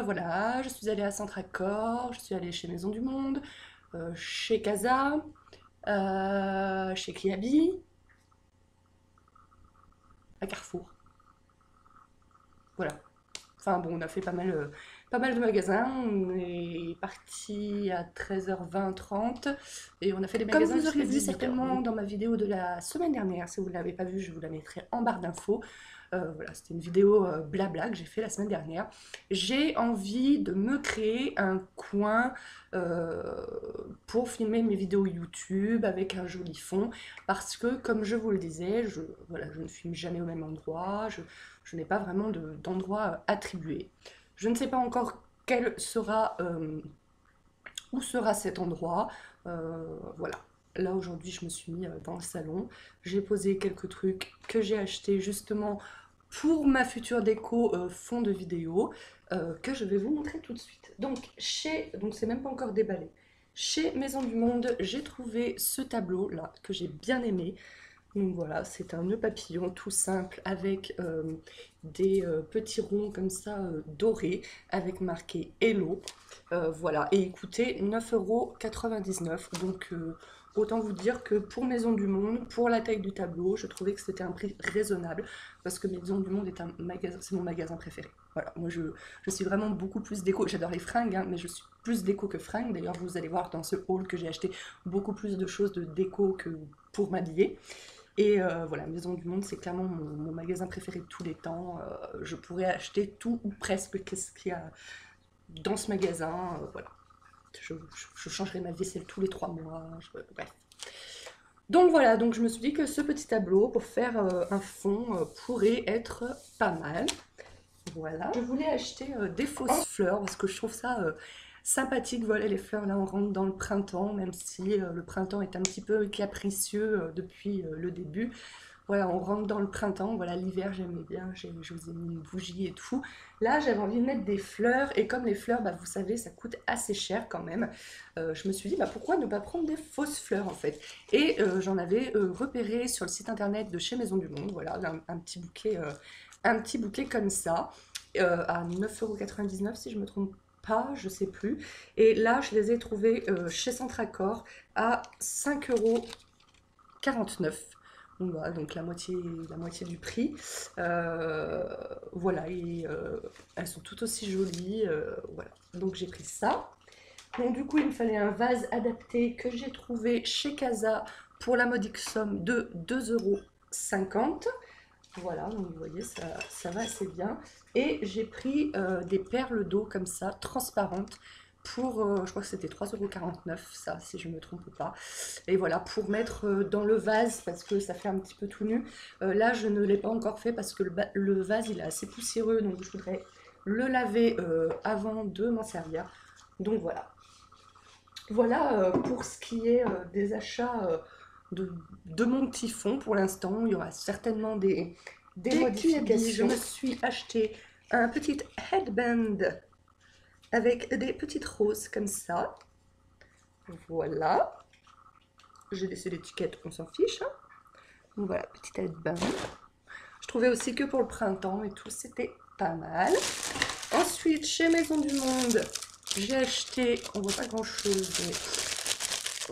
voilà, je suis allée à Centracor, je suis allée chez Maison du Monde, chez Casa, chez Kiabi, à Carrefour. Voilà. Enfin bon, on a fait pas mal de magasins. On est parti à 13h20, 30 et on a fait des Comme magasins vous jusqu'à aurez vu 18h. certainement Donc dans ma vidéo de la semaine dernière, si vous ne l'avez pas vue, je vous la mettrai en barre d'infos. voilà, c'était une vidéo blabla que j'ai fait la semaine dernière. J'ai envie de me créer un coin euh, pour filmer mes vidéos YouTube avec un joli fond parce que, comme je vous le disais, voilà, je ne filme jamais au même endroit, je n'ai pas vraiment d'endroit attribué. Je ne sais pas encore où sera cet endroit. Voilà. Là aujourd'hui, je me suis mis dans le salon. J'ai posé quelques trucs que j'ai achetés justement pour ma future déco fond de vidéo que je vais vous montrer tout de suite. Donc c'est même pas encore déballé. Chez Maison du Monde, j'ai trouvé ce tableau là que j'ai bien aimé. Donc voilà, c'est un nœud papillon tout simple avec des petits ronds comme ça dorés avec marqué Hello. Voilà, et il coûtait 9,99 €. Donc autant vous dire que pour Maison du Monde, pour la taille du tableau, je trouvais que c'était un prix raisonnable parce que Maison du Monde est un magasin, c'est mon magasin préféré. Voilà, moi je suis vraiment beaucoup plus déco. J'adore les fringues, hein, mais je suis plus déco que fringues. D'ailleurs, vous allez voir dans ce haul que j'ai acheté beaucoup plus de choses de déco que pour m'habiller. Et voilà, Maison du Monde, c'est clairement mon magasin préféré de tous les temps. Je pourrais acheter tout ou presque qu'est-ce qu'il y a dans ce magasin. Voilà, je changerai ma vaisselle tous les 3 mois. Bref. Donc voilà, donc je me suis dit que ce petit tableau pour faire un fond pourrait être pas mal. Voilà. Je voulais acheter des fausses fleurs parce que je trouve ça sympathique. Voilà, les fleurs, là on rentre dans le printemps, même si le printemps est un petit peu capricieux depuis le début. Voilà, on rentre dans le printemps. Voilà, l'hiver j'aimais bien, je vous ai mis une bougie et tout. Là j'avais envie de mettre des fleurs et comme les fleurs, bah, vous savez, ça coûte assez cher quand même. Je me suis dit, bah, pourquoi ne pas prendre des fausses fleurs en fait. Et j'en avais repéré sur le site internet de chez Maison du Monde. Voilà, un petit bouquet comme ça à 9,99 € si je me trompe pas, je sais plus. Et là, je les ai trouvés chez Centracor à 5,49 €. Donc voilà, donc la moitié du prix. Voilà, et elles sont toutes aussi jolies. Voilà, donc j'ai pris ça. Donc du coup, il me fallait un vase adapté que j'ai trouvé chez Casa pour la modique somme de 2,50 €. Voilà, donc vous voyez, ça va assez bien. Et j'ai pris des perles d'eau comme ça, transparentes, pour, je crois que c'était 3,49 €, ça, si je ne me trompe pas. Et voilà, pour mettre dans le vase, parce que ça fait un petit peu tout nu. Là, je ne l'ai pas encore fait parce que le vase, il est assez poussiéreux, donc je voudrais le laver avant de m'en servir. Donc voilà. Voilà pour ce qui est des achats de mon petit fonds pour l'instant. Il y aura certainement des modifications. Je me suis acheté un petit headband avec des petites roses comme ça. Voilà. J'ai laissé l'étiquette, on s'en fiche, hein. Donc voilà, petit headband. Je trouvais aussi que pour le printemps et tout, c'était pas mal. Ensuite, chez Maison du Monde, j'ai acheté, on voit pas grand chose, mais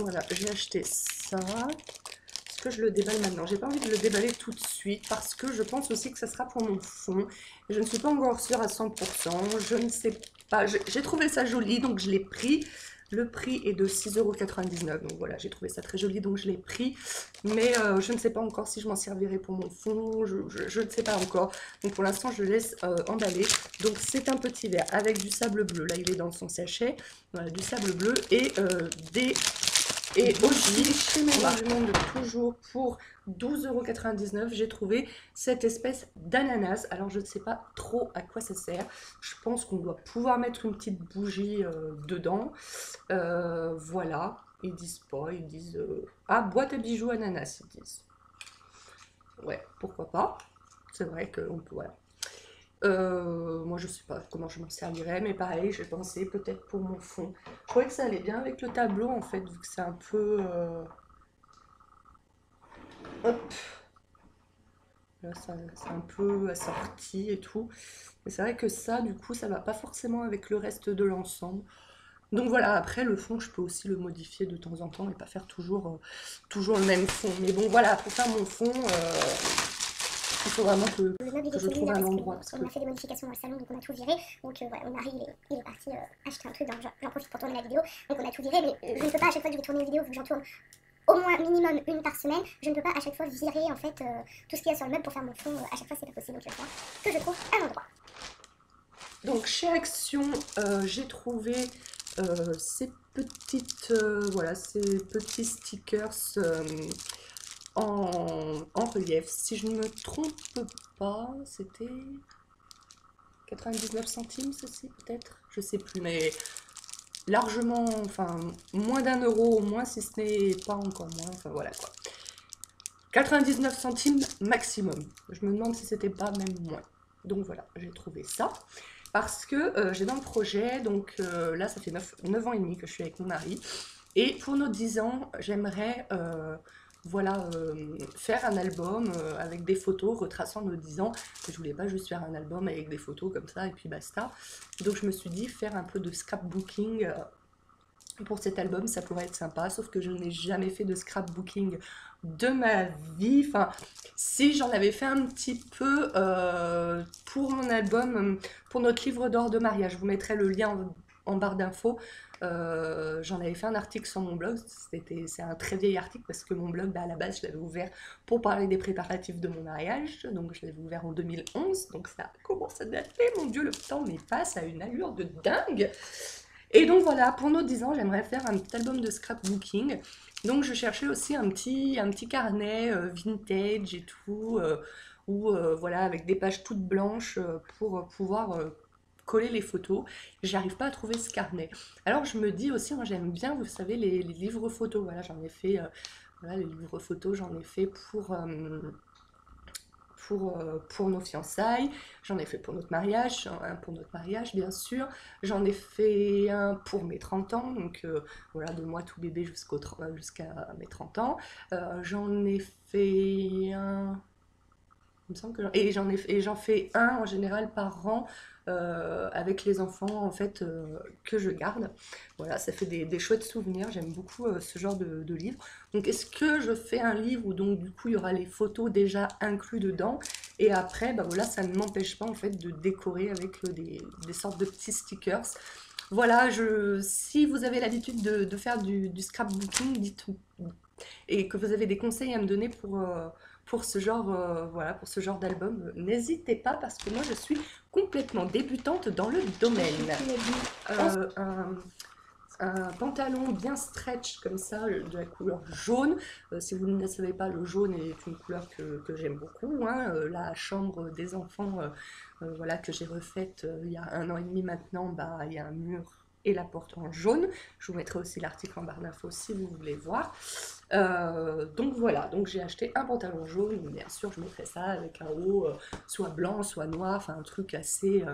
voilà, j'ai acheté ça. Est-ce que je le déballe maintenant? J'ai pas envie de le déballer tout de suite parce que je pense aussi que ça sera pour mon fond. Je ne suis pas encore sûre à 100%. Je ne sais pas. J'ai trouvé ça joli, donc je l'ai pris. Le prix est de 6,99 €. Donc voilà, j'ai trouvé ça très joli, donc je l'ai pris. Mais je ne sais pas encore si je m'en servirai pour mon fond. Je ne sais pas encore. Donc pour l'instant, je laisse emballer. Donc c'est un petit verre avec du sable bleu. Là, il est dans son sachet. Voilà, du sable bleu et des et aussi, chez Maison du Monde, toujours pour 12,99 €, j'ai trouvé cette espèce d'ananas. Alors, je ne sais pas trop à quoi ça sert. Je pense qu'on doit pouvoir mettre une petite bougie dedans. Voilà. Ils disent pas, ils disent... Ah, boîte à bijoux ananas, ils disent. Ouais, pourquoi pas. C'est vrai qu'on peut... Voilà. Moi, je sais pas comment je m'en servirais, mais pareil, j'ai pensé peut-être pour mon fond. Je trouvais que ça allait bien avec le tableau, en fait, vu que c'est un peu... Hop, Voilà, c'est un peu assorti et tout. Mais c'est vrai que ça, du coup, ça va pas forcément avec le reste de l'ensemble. Donc voilà, après le fond, je peux aussi le modifier de temps en temps et pas faire toujours le même fond. Mais bon, voilà, pour faire mon fond, il faut vraiment que je trouve un endroit. Parce on a fait des modifications dans le salon, donc on a tout viré. Donc voilà, mon mari il est parti acheter un truc, j'en profite pour tourner la vidéo. Donc on a tout viré, mais je ne peux pas à chaque fois que je vais tourner une vidéo, vu que j'en tourne au moins minimum une par semaine, je ne peux pas à chaque fois virer en fait tout ce qu'il y a sur le meuble pour faire mon fond. À chaque fois c'est pas possible, donc il va falloir que je trouve un endroit. Donc chez Action, j'ai trouvé ces petites, voilà, ces petits stickers en relief. Si je ne me trompe pas, c'était 99 centimes, ceci peut-être, je sais plus, mais largement, enfin moins d'1 euro au moins, si ce n'est pas encore moins, enfin voilà quoi. 99 centimes maximum. Je me demande si c'était pas même moins. Donc voilà, j'ai trouvé ça. Parce que j'ai dans le projet, donc là ça fait 9 ans et demi que je suis avec mon mari. Et pour nos 10 ans, j'aimerais voilà, faire un album avec des photos retraçant nos 10 ans. Je voulais pas juste faire un album avec des photos comme ça et puis basta. Donc je me suis dit faire un peu de scrapbooking pour cet album, ça pourrait être sympa, sauf que je n'ai jamais fait de scrapbooking de ma vie. Enfin, si j'en avais fait un petit peu pour mon album, pour notre livre d'or de mariage, je vous mettrai le lien en barre d'infos. J'en avais fait un article sur mon blog, c'est un très vieil article parce que mon blog, à la base, je l'avais ouvert pour parler des préparatifs de mon mariage, donc je l'avais ouvert en 2011, donc ça commence à dater, mon Dieu, le temps m'y passe à une allure de dingue. Et donc voilà, pour nos 10 ans, j'aimerais faire un petit album de scrapbooking. Donc je cherchais aussi un petit carnet vintage et tout, voilà, avec des pages toutes blanches pour pouvoir coller les photos. J'arrive pas à trouver ce carnet. Alors je me dis aussi, moi j'aime bien, vous savez, les livres photos. Voilà, j'en ai fait, voilà, les livres photos, j'en ai fait pour nos fiançailles, j'en ai fait pour notre mariage, un pour notre mariage bien sûr, j'en ai fait un pour mes 30 ans, donc voilà, de moi tout bébé jusqu'à mes 30 ans, j'en ai fait un, il me semble que j'en fais un en général par an avec les enfants en fait que je garde. Voilà, ça fait des chouettes souvenirs. J'aime beaucoup ce genre de livre. Donc est-ce que je fais un livre où donc du coup il y aura les photos déjà inclus dedans et après bah voilà, ça ne m'empêche pas en fait de décorer avec des sortes de petits stickers. Voilà, si vous avez l'habitude de faire du scrapbooking, dites et que vous avez des conseils à me donner pour ce genre, voilà, pour ce genre d'album, n'hésitez pas parce que moi je suis complètement débutante dans le domaine. Un pantalon bien stretch comme ça, de la couleur jaune. Si vous ne le savez pas, le jaune est une couleur que j'aime beaucoup. Hein. La chambre des enfants, voilà, que j'ai refaite il y a 1 an et demi maintenant, bah, il y a un mur et la porte en jaune. Je vous mettrai aussi l'article en barre d'infos si vous voulez voir. Donc voilà, donc j'ai acheté un pantalon jaune, bien sûr je mettrai ça avec un haut soit blanc, soit noir, enfin un truc assez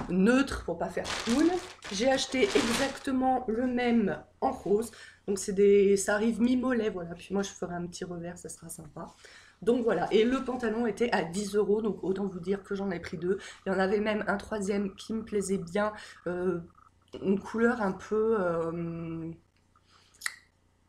neutre pour pas faire cool. J'ai acheté exactement le même en rose, donc ça arrive mi-mollet, voilà, puis moi je ferai un petit revers, ça sera sympa. Donc voilà, et le pantalon était à 10 euros, donc autant vous dire que j'en ai pris 2. Il y en avait même un troisième qui me plaisait bien, une couleur un peu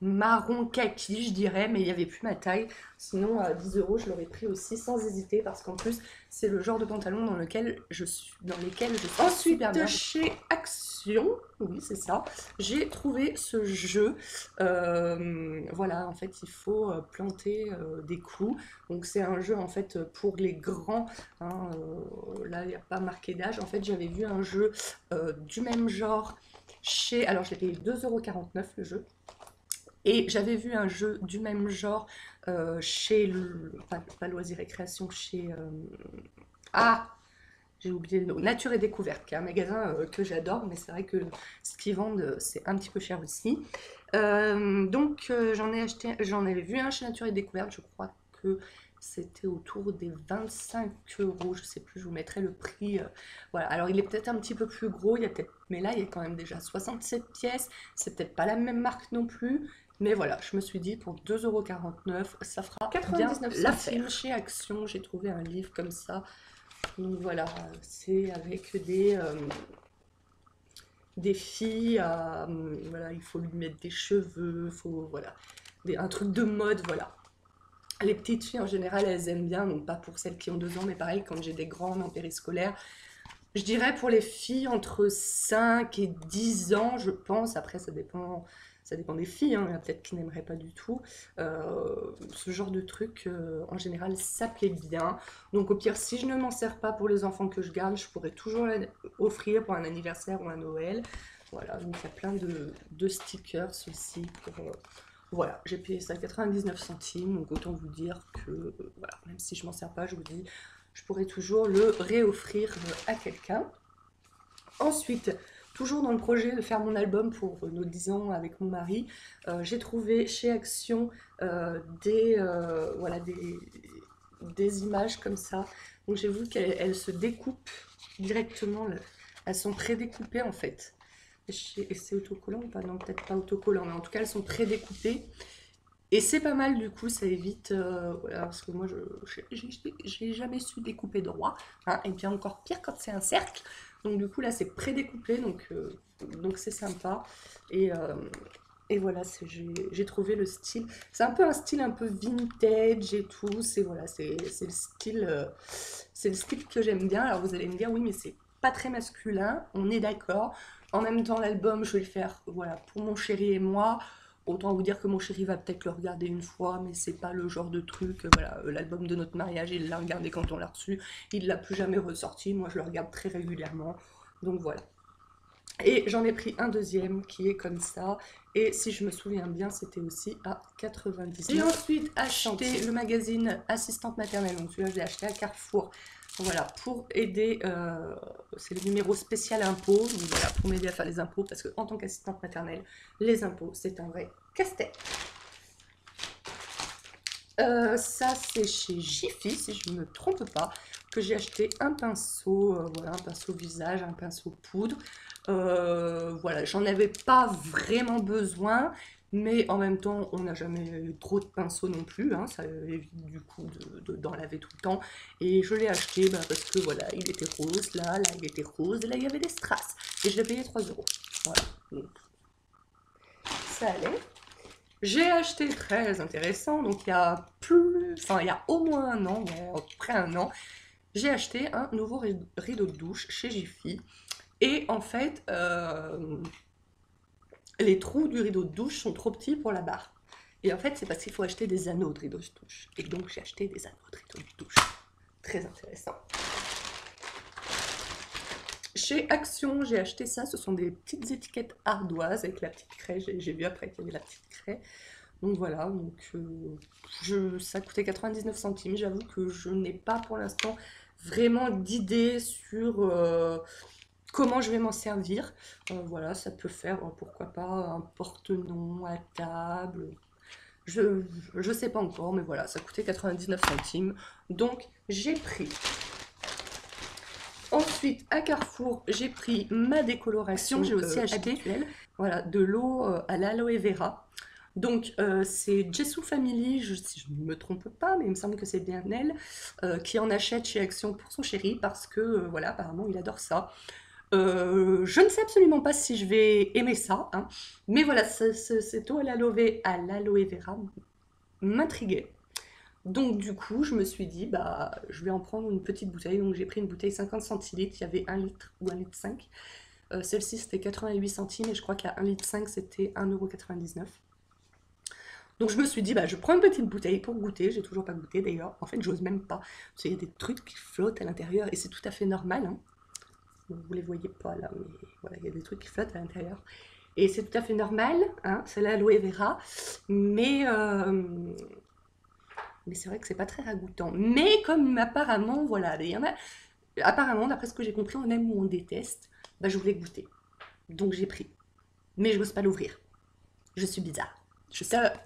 marron kaki, je dirais, mais il n'y avait plus ma taille. Sinon, à 10 euros, je l'aurais pris aussi sans hésiter parce qu'en plus, c'est le genre de pantalon dans lesquels je suis ensuite super bien. Chez Action, oui, c'est ça, j'ai trouvé ce jeu. Voilà, en fait, il faut planter des clous. Donc, c'est un jeu en fait pour les grands. Hein, là, il n'y a pas marqué d'âge. En fait, j'avais vu un jeu du même genre chez. Alors, j'ai payé 2,49 € le jeu. Et j'avais vu un jeu du même genre chez pas Loisirs et Création, chez j'ai oublié le nom, Nature et Découverte, qui est un magasin que j'adore, mais c'est vrai que ce qu'ils vendent c'est un petit peu cher aussi. Donc j'en avais vu un chez Nature et Découverte, je crois que c'était autour des 25 euros, je sais plus, je vous mettrai le prix. Voilà, alors il est peut-être un petit peu plus gros, mais là il y a quand même déjà 67 pièces, c'est peut-être pas la même marque non plus. Mais voilà, je me suis dit pour 2,49 €, ça fera 99 bien centimes. l'affaire. Chez Action, j'ai trouvé un livre comme ça. Donc voilà, c'est avec des filles, voilà, il faut lui mettre des cheveux, faut, voilà, un truc de mode, voilà. Les petites filles en général, elles aiment bien, donc pas pour celles qui ont 2 ans, mais pareil, quand j'ai des grandes en périscolaire, je dirais pour les filles entre 5 et 10 ans, je pense. Après, ça dépend des filles, hein. Il y en a peut-être qui n'aimeraient pas du tout. Ce genre de truc, en général, ça plaît bien. Donc au pire, si je ne m'en sers pas pour les enfants que je garde, je pourrais toujours l'offrir pour un anniversaire ou un Noël. Voilà, donc il y a plein de stickers aussi pour... voilà, j'ai payé ça 99 centimes, donc autant vous dire que, voilà, même si je m'en sers pas, je vous dis, je pourrais toujours le réoffrir à quelqu'un. Ensuite, toujours dans le projet de faire mon album pour nos 10 ans avec mon mari, j'ai trouvé chez Action voilà, des images comme ça. Donc j'ai vu qu'elles se découpent directement, elles sont pré-découpées en fait. Et c'est autocollant ou pas? Non, peut-être pas autocollant, mais en tout cas elles sont pré-découpées. Et c'est pas mal du coup, ça évite, voilà, parce que moi j'ai jamais su découper droit, hein, et bien encore pire quand c'est un cercle. Donc du coup là c'est pré-découpé, donc c'est sympa. Et voilà, j'ai trouvé le style. C'est un peu un style un peu vintage et tout. C'est voilà, c'est le style que j'aime bien. Alors vous allez me dire oui, mais c'est pas très masculin. On est d'accord. En même temps, l'album, je vais le faire voilà pour mon chéri et moi. Autant vous dire que mon chéri va peut-être le regarder une fois, mais c'est pas le genre de truc. Voilà, l'album de notre mariage, il l'a regardé quand on l'a reçu. Il l'a plus jamais ressorti. Moi, je le regarde très régulièrement. Donc voilà. Et j'en ai pris un deuxième qui est comme ça. Et si je me souviens bien, c'était aussi à 99. J'ai ensuite acheté le magazine Assistante maternelle. Donc celui-là, je l'ai acheté à Carrefour. Voilà, pour aider, c'est le numéro spécial impôts. Donc voilà, pour m'aider à faire les impôts. Parce qu'en tant qu'assistante maternelle, les impôts, c'est un vrai casse-tête. Ça, c'est chez Jiffy, si je ne me trompe pas, que j'ai acheté un pinceau, voilà, un pinceau visage, un pinceau poudre. Voilà, j'en avais pas vraiment besoin, mais en même temps, on n'a jamais eu trop de pinceaux non plus, hein, ça évite du coup d'en laver tout le temps. Et je l'ai acheté parce que voilà, il était rose, là il était rose, et là il y avait des strass. Et je l'ai payé 3 €. Voilà, donc ça allait. J'ai acheté très intéressant, donc il y a il y a au moins un an, ouais, à peu près un an, j'ai acheté un nouveau rideau de douche chez Jiffy. Et en fait, les trous du rideau de douche sont trop petits pour la barre. Et en fait, c'est parce qu'il faut acheter des anneaux de rideau de douche. Et donc, j'ai acheté des anneaux de rideau de douche. Très intéressant. Chez Action, j'ai acheté ça. Ce sont des petites étiquettes ardoises avec la petite craie. J'ai vu après qu'il y avait la petite craie. Donc voilà, donc, ça coûtait 99 centimes. J'avoue que je n'ai pas pour l'instant vraiment d'idée sur comment je vais m'en servir. Voilà, ça peut faire, pourquoi pas, un porte-nom à table. Je sais pas encore, mais voilà, ça coûtait 99 centimes. Donc j'ai pris. Ensuite, à Carrefour, j'ai pris ma décoloration. J'ai aussi acheté voilà, de l'eau à l'aloe vera. Donc c'est Jessou Family, si je ne me trompe pas, mais il me semble que c'est bien elle, qui en achète chez Action pour son chéri, parce que voilà, apparemment il adore ça. Je ne sais absolument pas si je vais aimer ça, hein, mais voilà, cette eau à l'aloe vera m'intriguait. Donc du coup, je me suis dit, bah, je vais en prendre une petite bouteille. Donc j'ai pris une bouteille 50 centilitres, il y avait 1 litre ou 1 litre 5. Celle-ci c'était 88 centimes et je crois qu'à 1 litre 5 c'était 1,99 €. Donc je me suis dit, bah, je prends une petite bouteille pour goûter. J'ai toujours pas goûté d'ailleurs. En fait, j'ose même pas. Parce qu'il y a des trucs qui flottent à l'intérieur et c'est tout à fait normal, hein. Vous les voyez pas là, mais voilà, il y a des trucs qui flottent à l'intérieur. Et c'est tout à fait normal, hein, c'est l'aloe vera. Mais c'est vrai que c'est pas très ragoûtant. Mais comme apparemment, voilà, il y en a. Apparemment, d'après ce que j'ai compris, on aime ou on déteste, bah, je voulais goûter. Donc j'ai pris. Mais je n'ose pas l'ouvrir. Je suis bizarre.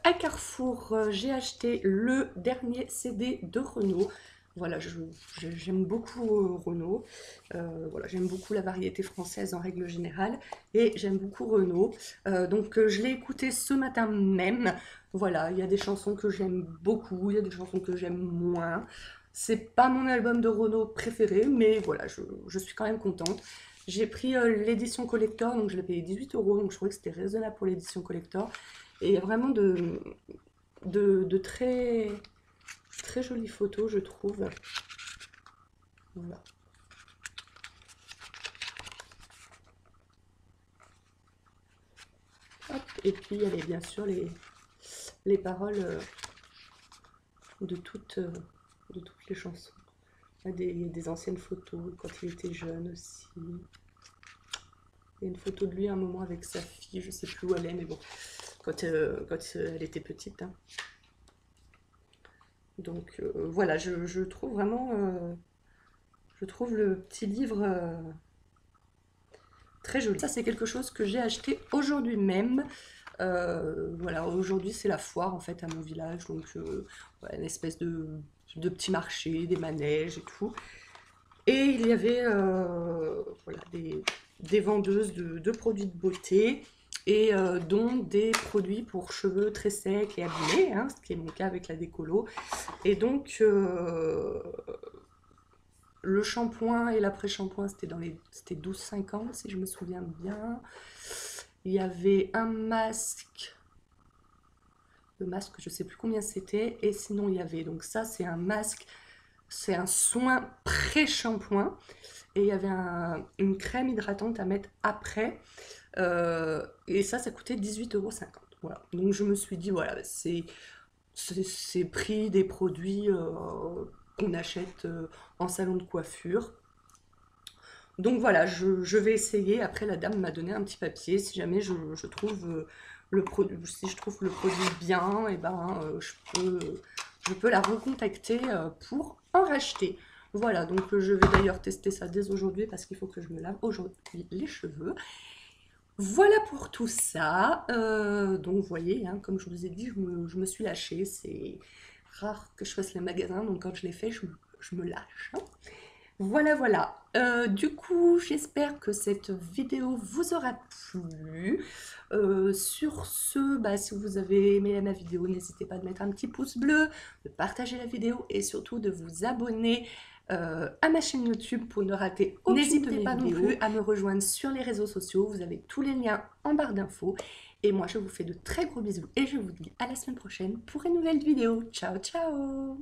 À Carrefour, j'ai acheté le dernier CD de Renaud. Voilà, j'aime beaucoup Renault. Voilà, j'aime beaucoup la variété française en règle générale. Et j'aime beaucoup Renault. Donc je l'ai écouté ce matin même. Voilà, il y a des chansons que j'aime beaucoup, il y a des chansons que j'aime moins. C'est pas mon album de Renault préféré, mais voilà, je suis quand même contente. J'ai pris l'édition collector, donc je l'ai payé 18 euros, donc je trouvais que c'était raisonnable pour l'édition collector. Et il y a vraiment de très, très jolies photos, je trouve. Voilà. Hop. Et puis il y avait bien sûr les paroles de toutes les chansons. Il y a des anciennes photos quand il était jeune aussi. Il y a une photo de lui à un moment avec sa fille, je sais plus où elle est, mais bon, quand elle était petite. Hein. Donc voilà, je trouve vraiment, je trouve le petit livre très joli. Ça, c'est quelque chose que j'ai acheté aujourd'hui même. Voilà, aujourd'hui c'est la foire en fait à mon village, donc ouais, une espèce de petit marché, des manèges et tout. Et il y avait voilà, des vendeuses de produits de beauté et dont des produits pour cheveux très secs et abîmés, hein, ce qui est mon cas avec la décolo. Et donc le shampoing et l'après-shampoing c'était 12,50 si je me souviens bien. Il y avait un masque, le masque je sais plus combien c'était, et sinon il y avait, donc ça c'est un masque, c'est un soin pré-shampoing, et il y avait une crème hydratante à mettre après, et ça coûtait 18,50 €. Voilà, donc je me suis dit voilà, c'est prix des produits qu'on achète en salon de coiffure. Donc voilà, je vais essayer. Après, la dame m'a donné un petit papier. Si jamais je trouve le produit, si je trouve le produit bien, et ben je peux la recontacter pour en racheter. Voilà, donc je vais d'ailleurs tester ça dès aujourd'hui parce qu'il faut que je me lave aujourd'hui les cheveux. Voilà pour tout ça. Donc vous voyez, hein, comme je vous ai dit, je me suis lâchée. C'est rare que je fasse les magasins, donc quand je les fais, je me lâche. Hein. Voilà, voilà. Du coup, j'espère que cette vidéo vous aura plu. Sur ce, bah, si vous avez aimé ma vidéo, n'hésitez pas à mettre un petit pouce bleu, de partager la vidéo et surtout de vous abonner à ma chaîne YouTube pour ne rater aucune de mes vidéos. N'hésitez pas non plus à me rejoindre sur les réseaux sociaux. Vous avez tous les liens en barre d'infos. Et moi, je vous fais de très gros bisous et je vous dis à la semaine prochaine pour une nouvelle vidéo. Ciao, ciao!